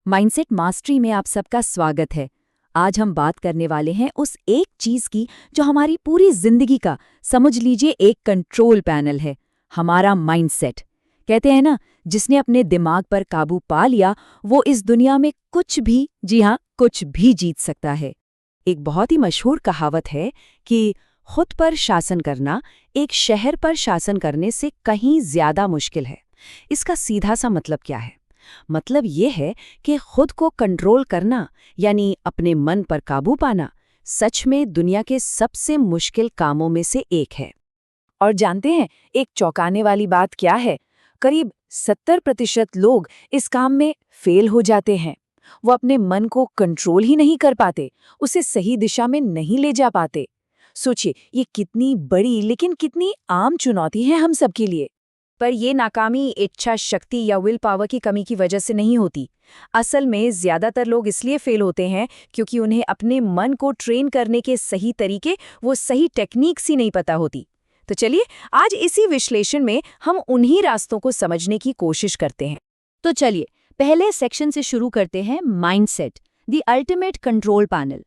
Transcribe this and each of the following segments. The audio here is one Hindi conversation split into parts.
माइंडसेट मास्टरी में आप सबका स्वागत है। आज हम बात करने वाले हैं उस एक चीज की जो हमारी पूरी जिंदगी का, समझ लीजिए, एक कंट्रोल पैनल है, हमारा माइंडसेट। कहते हैं ना, जिसने अपने दिमाग पर काबू पा लिया वो इस दुनिया में कुछ भी, जी हाँ, कुछ भी जीत सकता है। एक बहुत ही मशहूर कहावत है कि खुद पर शासन करना एक शहर पर शासन करने से कहीं ज्यादा मुश्किल है। इसका सीधा सा मतलब क्या है? मतलब ये है कि खुद को कंट्रोल करना, यानी अपने मन पर काबू पाना, सच में दुनिया के सबसे मुश्किल कामों में से एक है। और जानते हैं एक चौंकाने वाली बात क्या है? करीब 70% लोग इस काम में फेल हो जाते हैं। वो अपने मन को कंट्रोल ही नहीं कर पाते, उसे सही दिशा में नहीं ले जा पाते। सोचिए, ये कितनी बड़ी लेकिन कितनी आम चुनौती है हम सबके लिए। पर ये नाकामी इच्छा शक्ति या विल पावर की कमी की वजह से नहीं होती। असल में ज्यादातर लोग इसलिए फेल होते हैं क्योंकि उन्हें अपने मन को ट्रेन करने के सही तरीके, वो सही टेक्निक्स ही नहीं पता होती। तो चलिए, आज इसी विश्लेषण में हम उन्हीं रास्तों को समझने की कोशिश करते हैं। तो चलिए, पहले सेक्शन से शुरू करते हैं, mindset, the ultimate control panel.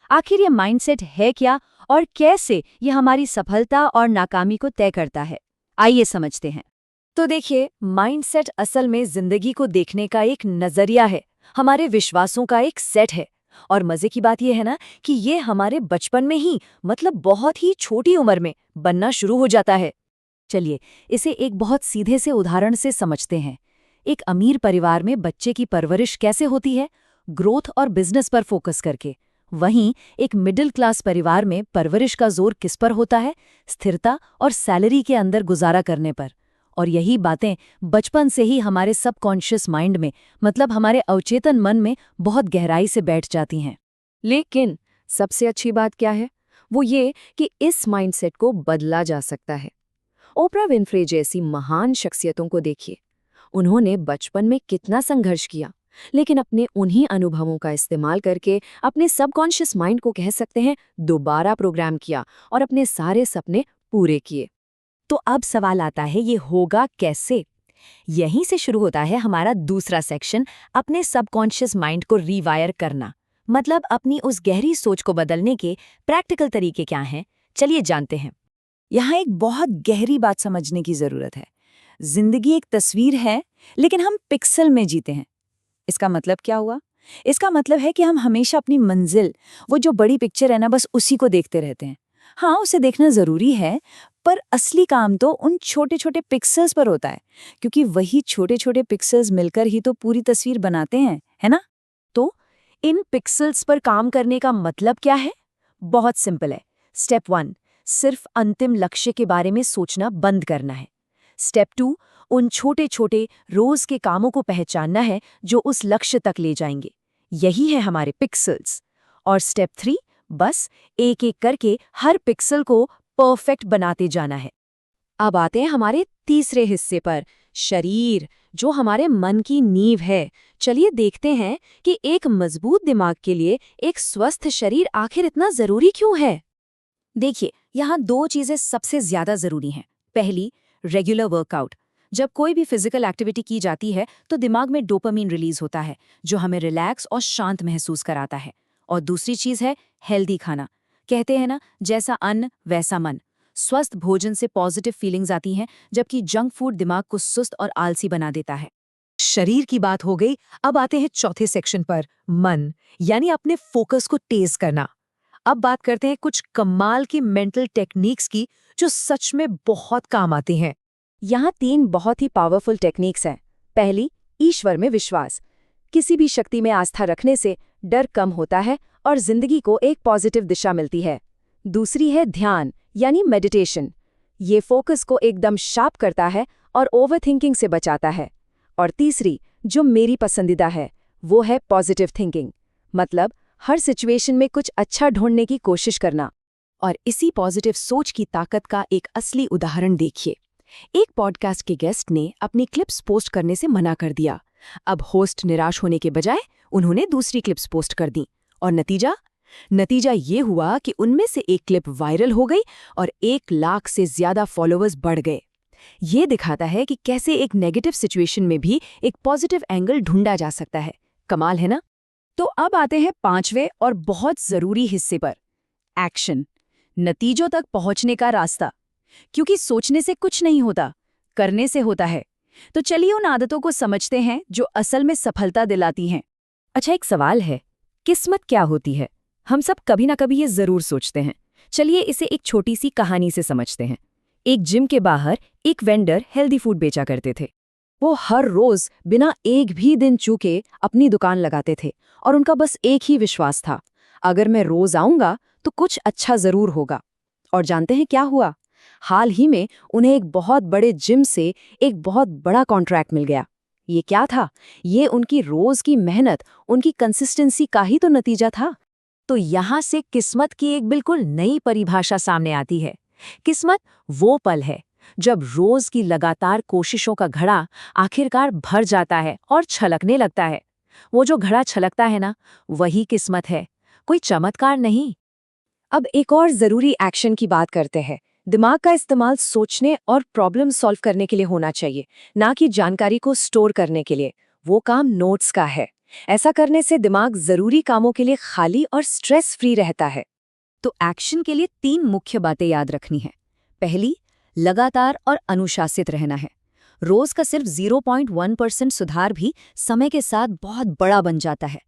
आखिर ये माइंडसेट है क्या और कैसे ये हमारी सफलता और नाकामी को तय करता है? आइए समझते हैं। तो देखिए, माइंडसेट असल में जिंदगी को देखने का एक नजरिया है, हमारे विश्वासों का एक सेट है। और मजे की बात यह है ना कि ये हमारे बचपन में ही, मतलब बहुत ही छोटी उम्र में बनना शुरू हो जाता है। चलिए, इसे एक बहुत सीधे से उदाहरण से समझते हैं। एक अमीर परिवार में बच्चे की परवरिश कैसे होती है? ग्रोथ और बिजनेस पर फोकस करके। वहीं एक मिडिल क्लास परिवार में परवरिश का जोर किस पर होता है? स्थिरता और सैलरी के अंदर गुजारा करने पर। और यही बातें बचपन से ही हमारे सबकॉन्शियस माइंड में, मतलब हमारे अवचेतन मन में बहुत गहराई से बैठ जाती हैं। लेकिन सबसे अच्छी बात क्या है? वो ये कि इस माइंडसेट को बदला जा सकता है। ओप्रा विन्फ्रे जैसी महान शख्सियतों को देखिए। उन्होंने बचपन में कितना संघर्ष किया, लेकिन अपने उन्हीं अनुभवों का इस्तेमाल करके अपने सबकॉन्शियस माइंड को, कह सकते हैं, दोबारा प्रोग्राम किया और अपने सारे सपने पूरे किए। तो अब सवाल आता है, ये होगा कैसे? यहीं से शुरू होता है हमारा दूसरा सेक्शन, अपने सबकॉन्शियस माइंड को रीवायर करना। मतलब अपनी उस गहरी सोच को बदलने के प्रैक्टिकल तरीके क्या हैं? चलिए जानते हैं। यहाँ एक बहुत गहरी बात समझने की जरूरत है। जिंदगी एक तस्वीर है, लेकिन हम पिक्सल में जीते हैं। इसका मतलब क्या हुआ? इसका मतलब है कि हम हमेशा अपनी मंजिल, वो जो बड़ी पिक्चर है ना, बस उसी को देखते रहते हैं। हाँ, उसे देखना जरूरी है, पर असली काम तो उन छोटे छोटे पिक्सेल्स पर होता है, क्योंकि वही छोटे छोटे पिक्सेल्स मिलकर ही तो पूरी तस्वीर बनाते हैं, है ना? तो इन पिक्सेल्स पर काम करने का मतलब क्या है? बहुत सिंपल है। स्टेप 1, सिर्फ अंतिम लक्ष्य के बारे में सोचना बंद करना है। स्टेप 2, उन छोटे छोटे रोज के कामों को पहचानना है जो उस लक्ष्य तक ले जाएंगे। यही है हमारे पिक्सेल्स। और स्टेप 3, बस एक एक करके हर पिक्सल को परफेक्ट बनाते जाना है। अब आते हैं हमारे तीसरे हिस्से पर, शरीर, जो हमारे मन की नींव है। चलिए देखते हैं कि एक मजबूत दिमाग के लिए एक स्वस्थ शरीर आखिर इतना जरूरी क्यों है। देखिए, यहाँ 2 चीजें सबसे ज्यादा जरूरी हैं। पहली, रेगुलर वर्कआउट। जब कोई भी फिजिकल एक्टिविटी की जाती है तो दिमाग में डोपामीन रिलीज होता है, जो हमें रिलैक्स और शांत महसूस कराता है। और दूसरी चीज है हेल्दी खाना। कहते हैं ना, जैसा अन्न वैसा मन। स्वस्थ भोजन से पॉजिटिव फीलिंग्स आती हैं, जबकि जंक फूड दिमाग को सुस्त और आलसी बना देता है। शरीर की बात हो गई, अब आते हैं चौथे सेक्शन पर, मन, यानी अपने फोकस को तेज करना। अब बात करते हैं कुछ कमाल की मेंटल टेक्निक्स की, जो सच में बहुत काम आती हैं। यहाँ 3 बहुत ही पावरफुल टेक्निक्स हैं। पहली, ईश्वर में विश्वास। किसी भी शक्ति में आस्था रखने से डर कम होता है और जिंदगी को एक पॉजिटिव दिशा मिलती है। दूसरी है ध्यान, यानी मेडिटेशन। ये फोकस को एकदम शार्प करता है और ओवरथिंकिंग से बचाता है। और तीसरी, जो मेरी पसंदीदा है, वो है पॉजिटिव थिंकिंग। मतलब हर सिचुएशन में कुछ अच्छा ढूंढने की कोशिश करना। और इसी पॉजिटिव सोच की ताकत का एक असली उदाहरण देखिए। एक पॉडकास्ट के गेस्ट ने अपनी क्लिप्स पोस्ट करने से मना कर दिया। अब होस्ट निराश होने के बजाय उन्होंने दूसरी क्लिप्स पोस्ट कर दी, और नतीजा ये हुआ कि उनमें से एक क्लिप वायरल हो गई और 1 लाख से ज्यादा फॉलोअर्स बढ़ गए। ये दिखाता है कि कैसे एक नेगेटिव सिचुएशन में भी एक पॉजिटिव एंगल ढूंढा जा सकता है। कमाल है ना? तो अब आते हैं 5वें और बहुत जरूरी हिस्से पर, एक्शन, नतीजों तक पहुंचने का रास्ता। क्योंकि सोचने से कुछ नहीं होता, करने से होता है। तो चलिए उन आदतों को समझते हैं जो असल में सफलता दिलाती हैं। अच्छा, एक सवाल है, किस्मत क्या होती है? हम सब कभी ना कभी ये जरूर सोचते हैं। चलिए इसे एक छोटी सी कहानी से समझते हैं। एक जिम के बाहर एक वेंडर हेल्दी फूड बेचा करते थे। वो हर रोज बिना एक भी दिन चूके अपनी दुकान लगाते थे और उनका बस एक ही विश्वास था, अगर मैं रोज आऊंगा तो कुछ अच्छा जरूर होगा। और जानते हैं क्या हुआ? हाल ही में उन्हें एक बहुत बड़े जिम से एक बहुत बड़ा कॉन्ट्रैक्ट मिल गया। ये क्या था? ये उनकी रोज की मेहनत, उनकी कंसिस्टेंसी का ही तो नतीजा था। तो यहाँ से किस्मत की एक बिल्कुल नई परिभाषा सामने आती है। किस्मत वो पल है जब रोज की लगातार कोशिशों का घड़ा आखिरकार भर जाता है और छलकने लगता है। वो जो घड़ा छलकता है ना, वही किस्मत है, कोई चमत्कार नहीं। अब एक और जरूरी एक्शन की बात करते हैं। दिमाग का इस्तेमाल सोचने और प्रॉब्लम सॉल्व करने के लिए होना चाहिए, ना कि जानकारी को स्टोर करने के लिए। वो काम नोट्स का है। ऐसा करने से दिमाग जरूरी कामों के लिए खाली और स्ट्रेस फ्री रहता है। तो एक्शन के लिए 3 मुख्य बातें याद रखनी है। पहली, लगातार और अनुशासित रहना है। रोज का सिर्फ 0.1% सुधार भी समय के साथ बहुत बड़ा बन जाता है।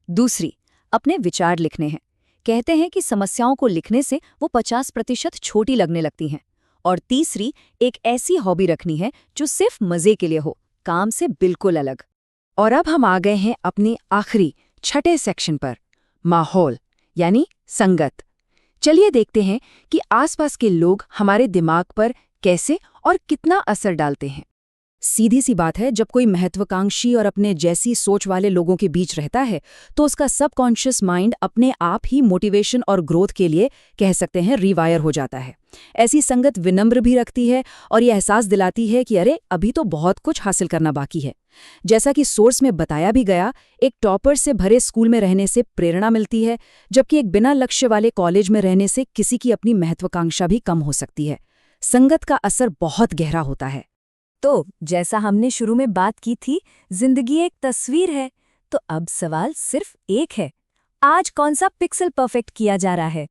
दूसरी, अपने विचार लिखने हैं। कहते हैं कि समस्याओं को लिखने से वो 50% छोटी लगने लगती हैं। और तीसरी, एक ऐसी हॉबी रखनी है जो सिर्फ मजे के लिए हो, काम से बिल्कुल अलग। और अब हम आ गए हैं अपनी आखिरी छठे सेक्शन पर, माहौल यानी संगत। चलिए देखते हैं कि आसपास के लोग हमारे दिमाग पर कैसे और कितना असर डालते हैं। सीधी सी बात है, जब कोई महत्वाकांक्षी और अपने जैसी सोच वाले लोगों के बीच रहता है तो उसका सबकॉन्शियस माइंड अपने आप ही मोटिवेशन और ग्रोथ के लिए, कह सकते हैं, रिवायर हो जाता है। ऐसी संगत विनम्र भी रखती है और ये एहसास दिलाती है कि अरे अभी तो बहुत कुछ हासिल करना बाकी है। जैसा कि सोर्स में बताया भी गया, एक टॉपर से भरे स्कूल में रहने से प्रेरणा मिलती है, जबकि एक बिना लक्ष्य वाले कॉलेज में रहने से किसी की अपनी महत्वाकांक्षा भी कम हो सकती है। संगत का असर बहुत गहरा होता है। तो जैसा हमने शुरू में बात की थी, जिंदगी एक तस्वीर है। तो अब सवाल सिर्फ एक है, आज कौन सा पिक्सल परफेक्ट किया जा रहा है?